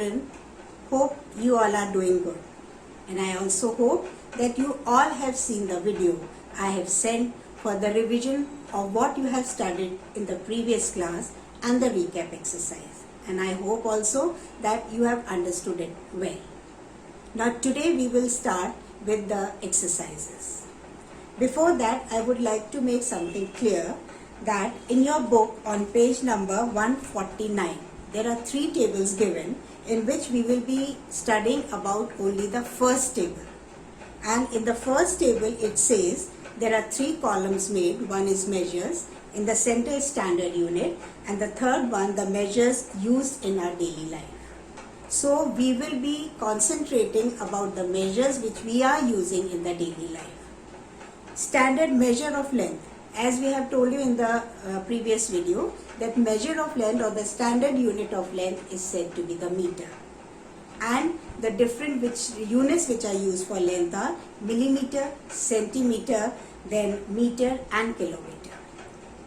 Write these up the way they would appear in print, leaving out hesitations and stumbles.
children, hope you all are doing good. And I also hope that you all have seen the video I have sent for the revision of what you have studied in the previous class and the recap exercise. And I hope also that you have understood it well. Now today we will start with the exercises. Before that, I would like to make something clear that in your book on page number 149, there are 3 tables given in which we will be studying about only the first table. And in the first table it says there are 3 columns made. One is measures, in the center is standard unit, and the third one the measures used in our daily life. So we will be concentrating about the measures which we are using in the daily life. Standard measure of length. As we have told you in the previous video, that measure of length or the standard unit of length is said to be the meter. And the different units which are used for length are millimeter, centimeter, then meter and kilometer.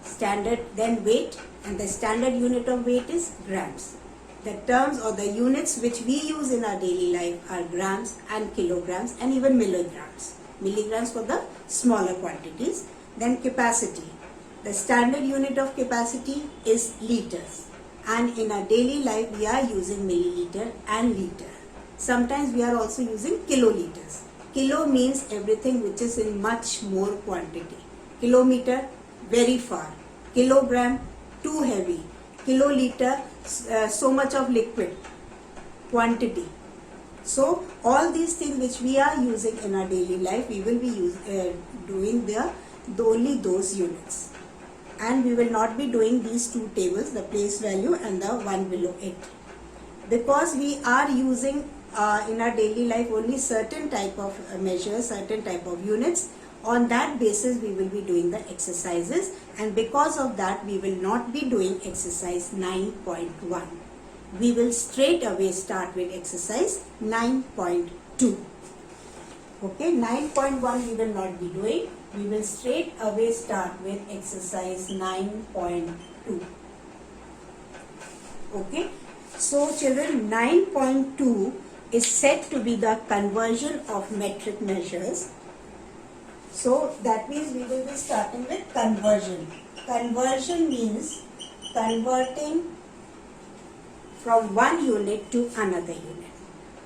Standard, then weight, and the standard unit of weight is grams. The terms or the units which we use in our daily life are grams and kilograms and even milligrams. Milligrams for the smaller quantities. Then capacity. The standard unit of capacity is liters. And in our daily life we are using milliliter and liter. Sometimes we are also using kiloliters. Kilo means everything which is in much more quantity. Kilometer, very far. Kilogram, too heavy. Kiloliter, so much of liquid. Quantity. So all these things which we are using in our daily life, we will be doing only those units. And we will not be doing these 2 tables, the place value and the one below it. Because we are using in our daily life only certain type of measures, certain type of units, on that basis we will be doing the exercises, and because of that we will not be doing exercise 9.1. We will straight away start with exercise 9.2. Okay, 9.1 we will not be doing. We will straight away start with exercise 9.2. Okay, so children, 9.2 is said to be the conversion of metric measures. So that means we will be starting with conversion. Conversion means converting from one unit to another unit.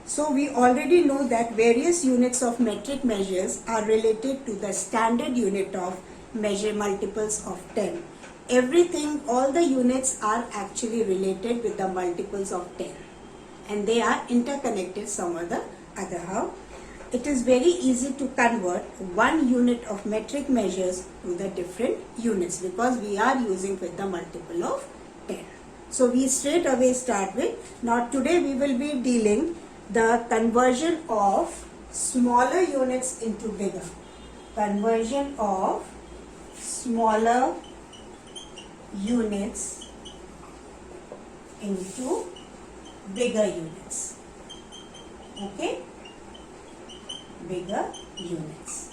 So we already know that various units of metric measures are related to the standard unit of measure multiples of 10. Everything, all the units are actually related with the multiples of 10. And they are interconnected some or the other. How? It is very easy to convert one unit of metric measures to the different units because we are using with the multiple of 10. So we straight away start with, now today we will be dealing the conversion of smaller units into bigger. Conversion of smaller units into bigger units. Okay? Bigger units.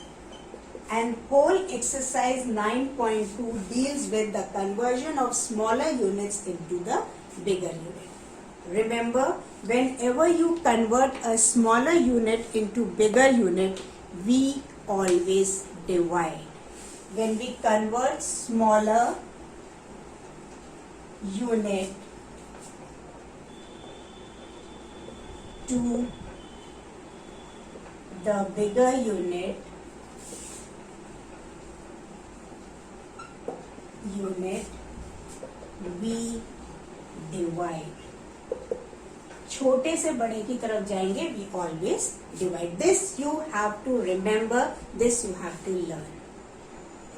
And whole exercise 9.2 deals with the conversion of smaller units into the bigger unit. Remember, whenever you convert a smaller unit into bigger unit, we always divide. When we convert smaller unit to the bigger unit, we divide. छोटे से बड़े की तरफ जाएंगे, we always divide. This you have to remember, this you have to learn.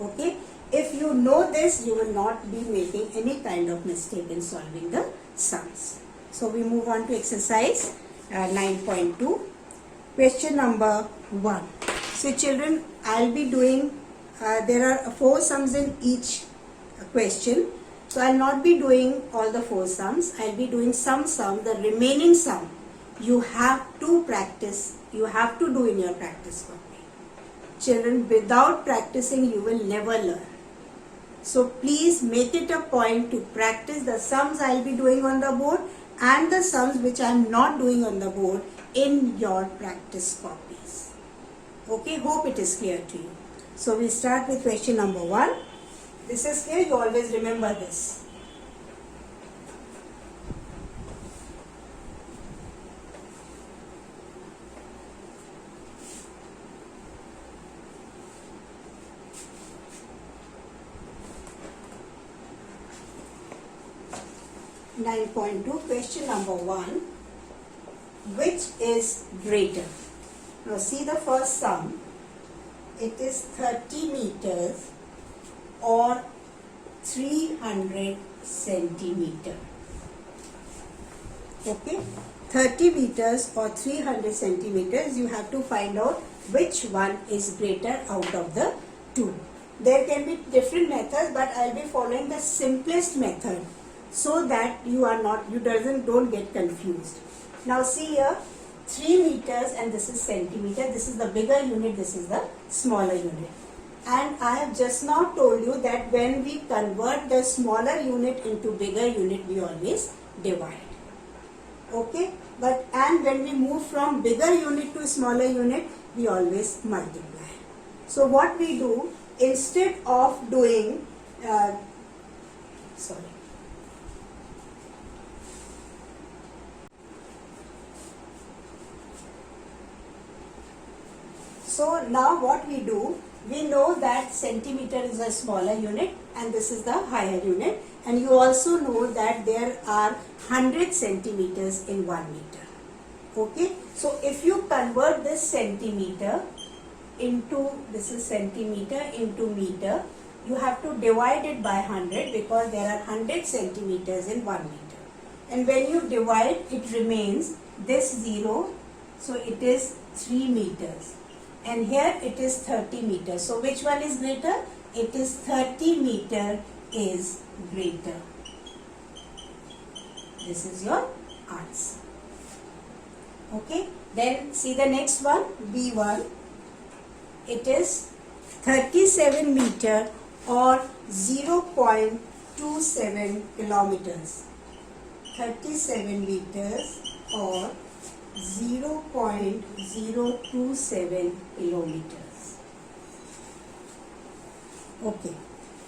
Okay? If you know this, you will not be making any kind of mistake in solving the sums. So we move on to exercise 9.2. Question number 1. So children, I'll be doing, there are 4 sums in each question. So I'll not be doing all the 4 sums. I'll be doing some sum. The remaining sum you have to practice. You have to do in your practice book. Children, without practicing you will never learn. So please make it a point to practice the sums I'll be doing on the board. and the sums which I am not doing on the board in your practice copies. Okay, hope it is clear to you. So we start with question number 1. This is clear, you always remember this. Question number 1. Which is greater? Now see the first sum. It is 30 meters or 300 centimeter. Okay, 30 meters or 300 centimeters. You have to find out which one is greater out of the two. There can be different methods, but I will be following the simplest method so that you don't get confused. Now see here, 3 meters and this is centimeter. This is the bigger unit, this is the smaller unit. And I have just now told you that when we convert the smaller unit into bigger unit, we always divide. Okay, and when we move from bigger unit to smaller unit, we always multiply. So what we do, instead of doing So now what we do, we know that centimeter is a smaller unit and this is the higher unit, and you also know that there are 100 centimeters in 1 meter. Okay, so if you convert this centimeter into, this is centimeter into meter, you have to divide it by 100 because there are 100 centimeters in 1 meter. And when you divide, it remains this 0, so it is 3 meters. And here it is 30 meters. So which one is greater? It is 30 meter is greater. This is your answer. Okay. Then see the next one, B1. It is 37 meter or 0.27 kilometers. 37 meters or 0.027 kilometers. Okay.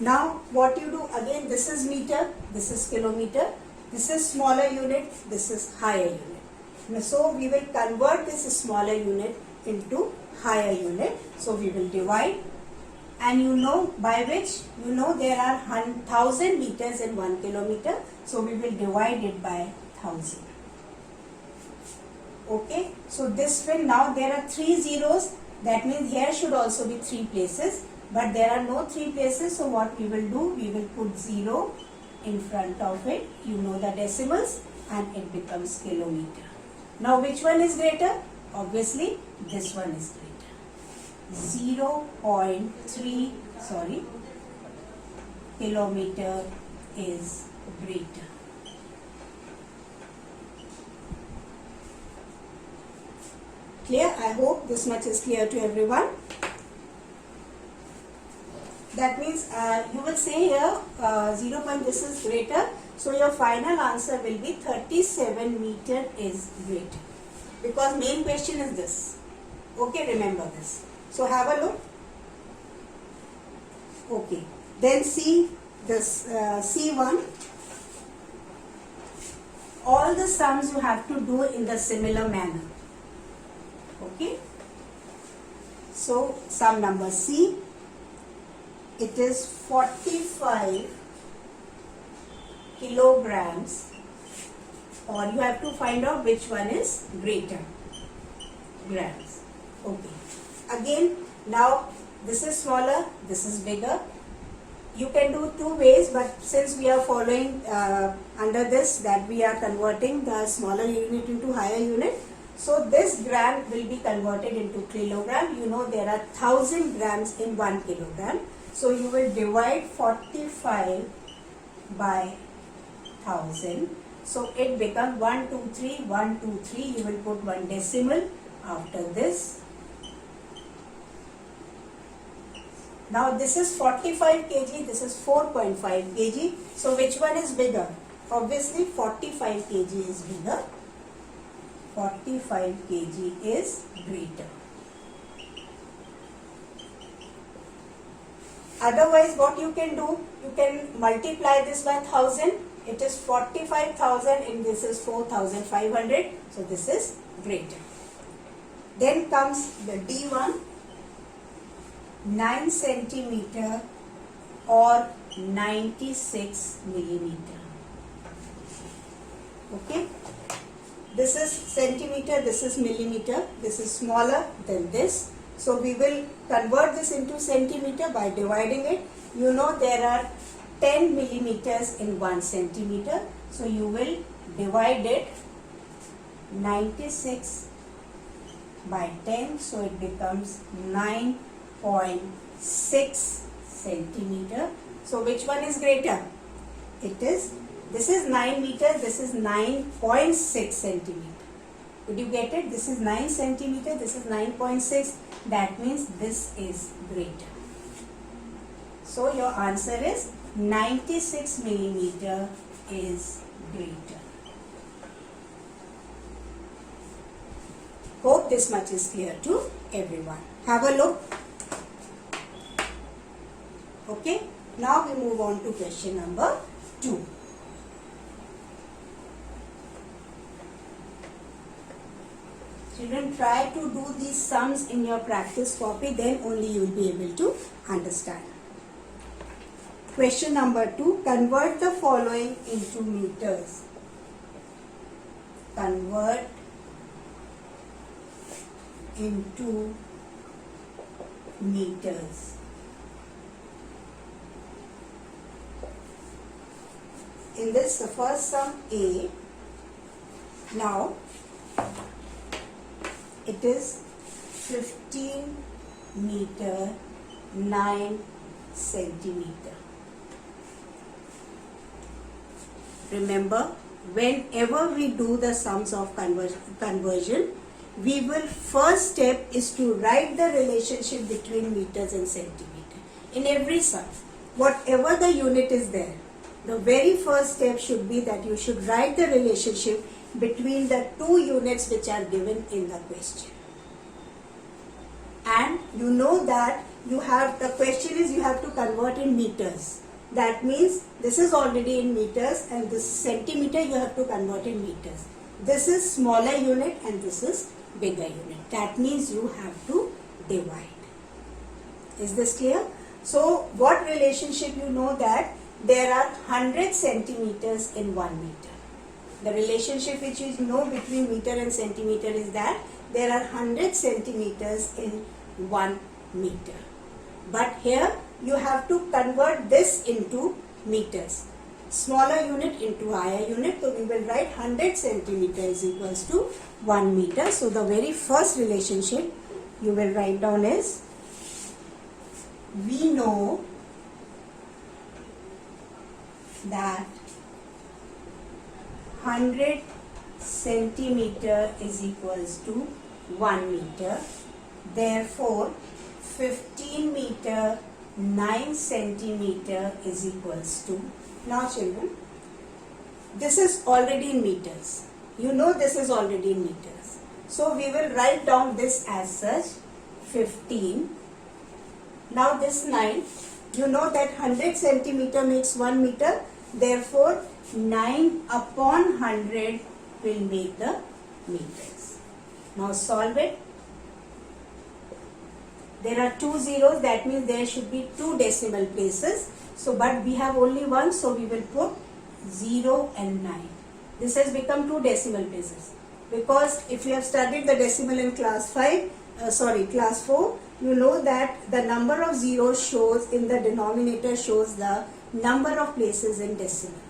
Now what you do, again this is meter, this is kilometer, this is smaller unit, this is higher unit. So we will convert this smaller unit into higher unit. So we will divide, and you know by which, you know there are 1000 meters in 1 kilometer. So we will divide it by 1000. Okay, so this will, now there are 3 zeros, that means here should also be 3 places, but there are no 3 places. So what we will do, we will put 0 in front of it, you know the decimals, and it becomes kilometer. Now which one is greater? Obviously this one is greater. 0.3 kilometer is greater. Clear? I hope this much is clear to everyone. That means you will say here 0. This is greater. So your final answer will be 37 meter is greater. Because main question is this. Okay, remember this. So have a look. Okay. Then see this C1. All the sums you have to do in the similar manner. Okay, so sum number C, it is 45 kilograms, or you have to find out which one is greater, grams. Okay, again now this is smaller, this is bigger. You can do 2 ways, but since we are following under this that we are converting the smaller unit into higher unit, so this gram will be converted into kilogram. You know there are 1000 grams in 1 kilogram. So you will divide 45 by 1000. So it becomes 123, 123. You will put 1 decimal after this. Now this is 45 kg, this is 4.5 kg. So which one is bigger? obviously 45 kg is bigger, 45 kg is greater. Otherwise, what you can do, you can multiply this by 1000. It is 45,000 and this is 4,500. So this is greater. Then comes the D1, 9 centimeter or 96 millimeter. Okay. This is centimeter, this is millimeter. This is smaller than this. So we will convert this into centimeter by dividing it. You know there are 10 millimeters in 1 centimeter. So you will divide it 96 by 10. So it becomes 9.6 centimeter. So which one is greater? This is 9 meters, this is 9.6 centimeter. Did you get it? This is 9 centimeter, this is 9.6. That means this is greater. So your answer is 96 millimeter is greater. Hope this much is clear to everyone. Have a look. Okay. Now we move on to question number 2. Children, try to do these sums in your practice copy, then only you will be able to understand. Question number 2. Convert the following into meters. Convert into meters. In this, the first sum A. Now, it is 15 meter 9 centimeter. Remember, whenever we do the sums of conversion, we will first step is to write the relationship between meters and centimeter. In every sum, whatever the unit is there, the very first step should be that you should write the relationship between the two units which are given in the question. And you know that the question is you have to convert in meters. That means this is already in meters and this centimeter you have to convert in meters. This is smaller unit and this is bigger unit. That means you have to divide. Is this clear? So what relationship you know that there are 100 centimeters in 1 meter. The relationship which you know between meter and centimeter is that there are 100 centimeters in 1 meter. But here you have to convert this into meters. Smaller unit into higher unit. So we will write 100 centimeter is equals to 1 meter. So the very first relationship you will write down is, we know that 100 centimeter is equals to 1 meter. Therefore, 15 meter 9 centimeter is equals to. Now children, this is already in meters. You know this is already in meters. So we will write down this as such, 15. Now this 9, you know that 100 centimeter makes 1 meter. Therefore, 9 upon 100 will make the meters. Now solve it. There are 2 zeros, that means there should be 2 decimal places. So, but we have only 1, so we will put 0 and 9. This has become 2 decimal places. Because if you have studied the decimal in class 4, you know that the number of zeros shows in the denominator shows the number of places in decimal.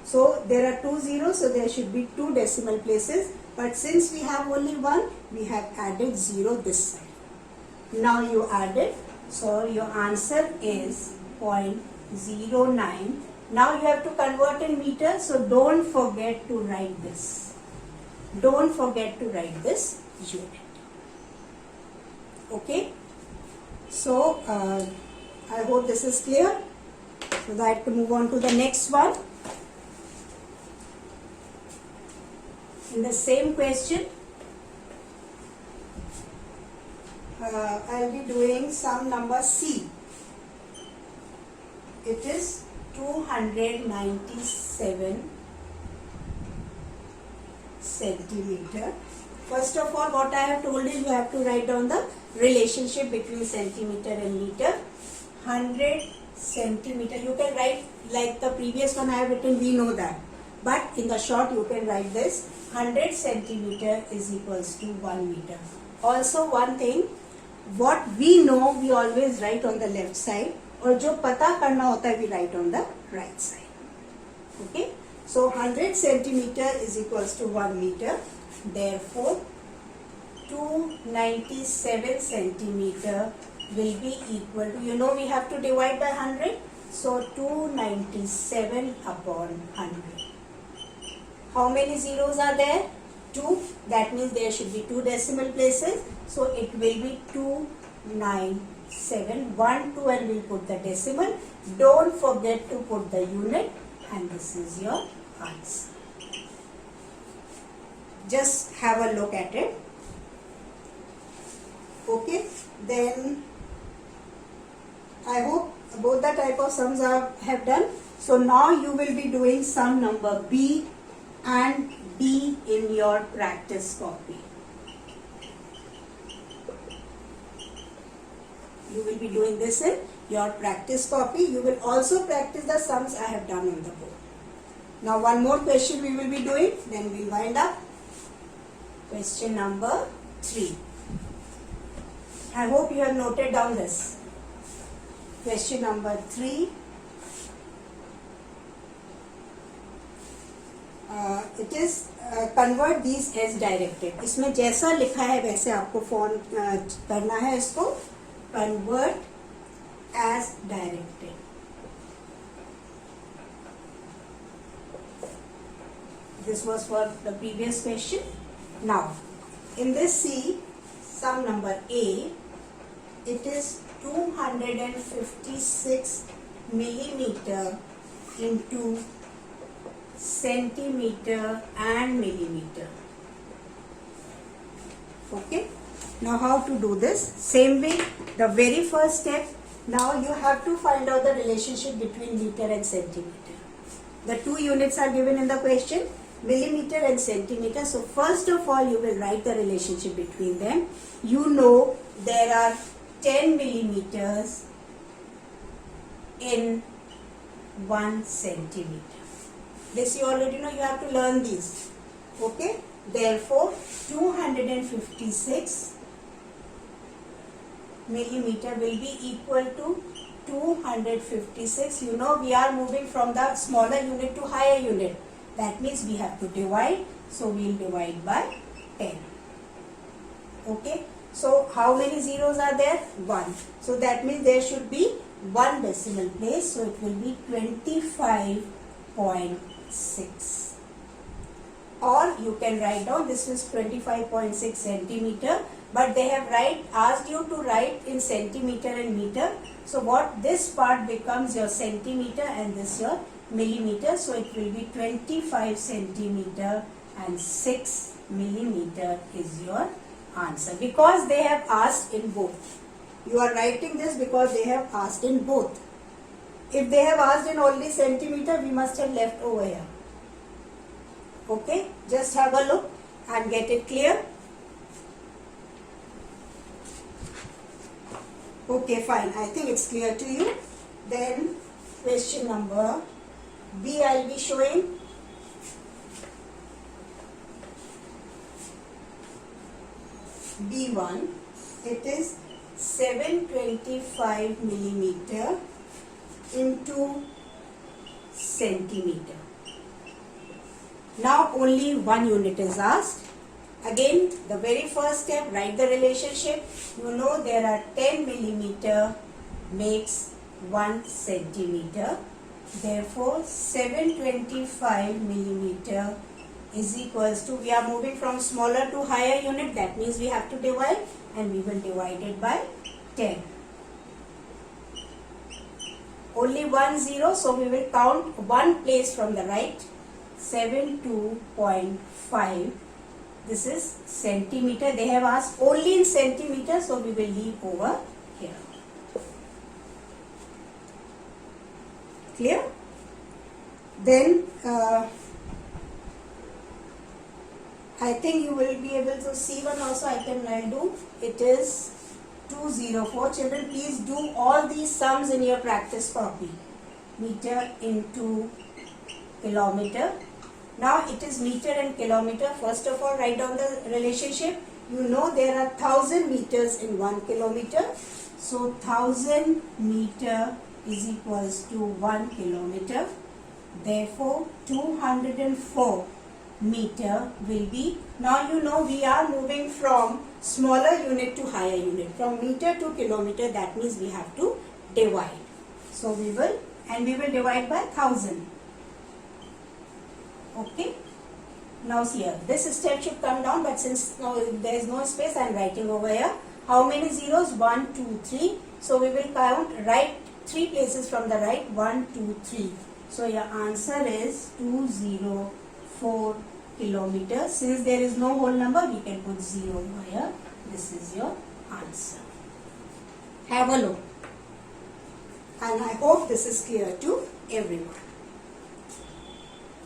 So there are 2 zeros, so there should be 2 decimal places. But since we have only 1, we have added 0 this side. Now you add it. So your answer is 0.09. Now you have to convert in meters. So don't forget to write this. Don't forget to write this unit. Okay. So I hope this is clear. So that to move on to the next one. In the same question, I'll be doing sum number C. It is 297 centimeter. First of all, what I have told is you have to write down the relationship between centimeter and meter. 100 centimeter, you can write like the previous one I have written, we know that. But in the short, you can write this 100 centimeter is equals to 1 meter. Also one thing, what we know, we always write on the left side. और जो पता करना होता है, we write on the right side. Okay? So 100 centimeter is equals to 1 meter. Therefore, 297 centimeter will be equal to, you know, we have to divide by 100. So 297 upon 100. How many zeros are there? 2. That means there should be 2 decimal places. So it will be 297. 1, 2 and we'll put the decimal. Don't forget to put the unit, and this is your answer. Just have a look at it. Okay. Then I hope both the type of sums have done. So now you will be doing sum number B and D in your practice copy. You will be doing this in your practice copy. You will also practice the sums I have done on the board. Now one more question we will be doing, then we will wind up. Question number 3. I hope you have noted down this. Question number 3. It is convert these as directed. इसमें जैसा लिखा है वैसे आपको form करना है इसको. Convert as directed. This was for the previous question. Now, in this C, sum number A, it is 256 millimeter into centimeter and millimeter. Okay. Now how to do this? Same way, the very first step, now you have to find out the relationship between meter and centimeter. The 2 units are given in the question, millimeter and centimeter. So first of all, you will write the relationship between them. You know there are 10 millimeters in 1 centimeter. This you already know, you have to learn these. Okay. Therefore, 256 millimeter will be equal to 256. You know, we are moving from the smaller unit to higher unit. That means we have to divide. So we will divide by 10. Okay. So how many zeros are there? 1. So that means there should be 1 decimal place. So it will be 25.6. Or you can write down, this is 25.6 centimeter. But they have asked you to write in centimeter and meter. So what this part becomes your centimeter and this your millimeter. So it will be 25 centimeter and 6 millimeter is your answer. Because they have asked in both. You are writing this because they have asked in both. If they have asked in only centimeter, we must have left over here. Okay, just have a look and get it clear. Okay, fine. I think it's clear to you. Then question number B I will be showing. B1. It is 725 millimeter into centimeter. Now only 1 unit is asked. Again, the very first step, write the relationship. You know there are 10 millimeter makes 1 centimeter. Therefore, 725 millimeter is equals to, we are moving from smaller to higher unit. That means we have to divide, and we will divide it by 10. Only 1 0, so we will count 1 place from the right. 72.5 This is centimeter. They have asked only in centimeter, so we will leave over here. Clear? Then I think you will be able to see one also. I'll do. It is 204. Children, please do all these sums in your practice copy. Meter into kilometer. Now it is meter and kilometer. First of all, write down the relationship. You know there are 1000 meters in 1 kilometer. So 1000 meter is equals to 1 kilometer. Therefore 204 meter will be, now you know we are moving from smaller unit to higher unit. From meter to kilometer, that means we have to divide. So we will divide by 1000. Okay. Now see here, this step should come down, but since now there is no space, I am writing over here. How many zeros? 1, 2, 3. So we will count, write 3 places from the right. 1, 2, 3. So your answer is 204 kilometers. Since there is no whole number, we can put 0 over here. This is your answer. Have a look. And I hope this is clear to everyone.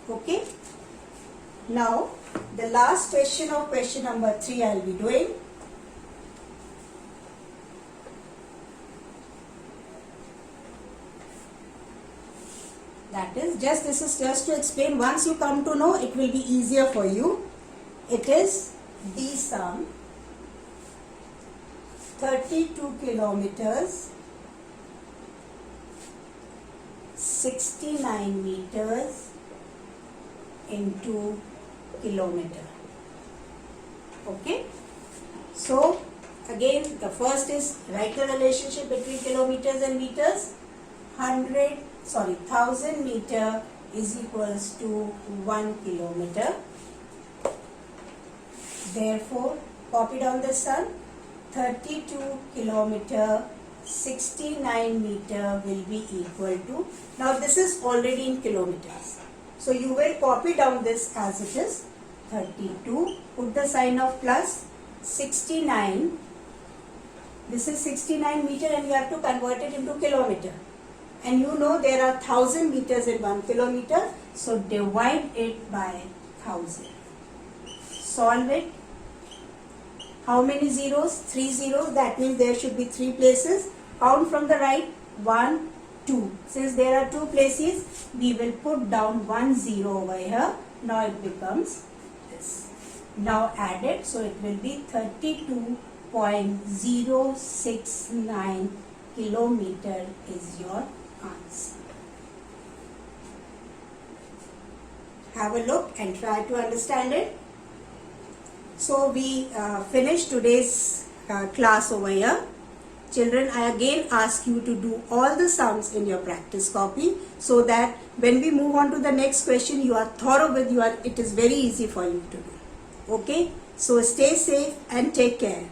Okay. Now, the last question of question number 3 I will be doing. That is, this is just to explain. Once you come to know, it will be easier for you. It is the sum 32 kilometers, 69 meters into kilometer. Okay. So again, the first is write the relationship between kilometers and meters. 1000 meter is equals to 1 kilometer. Therefore, copy down the sum. 32 kilometer, 69 meter will be equal to, now this is already in kilometers. So you will copy down this as it is 32, put the sign of plus, 69, this is 69 meter and you have to convert it into kilometer. And you know there are 1000 meters in 1 kilometer, so divide it by 1000. Solve it. How many zeros? 3 zeros, that means there should be 3 places. Count from the right, 1, 2. Since there are 2 places, we will put down 1 0 over here. Now it becomes this. Now add it, so it will be 32.069 kilometer is your answer. Have a look and try to understand it. So we finished today's class over here. Children, I again ask you to do all the sums in your practice copy so that when we move on to the next question, you are thorough with it is very easy for you to do. Okay? So stay safe and take care.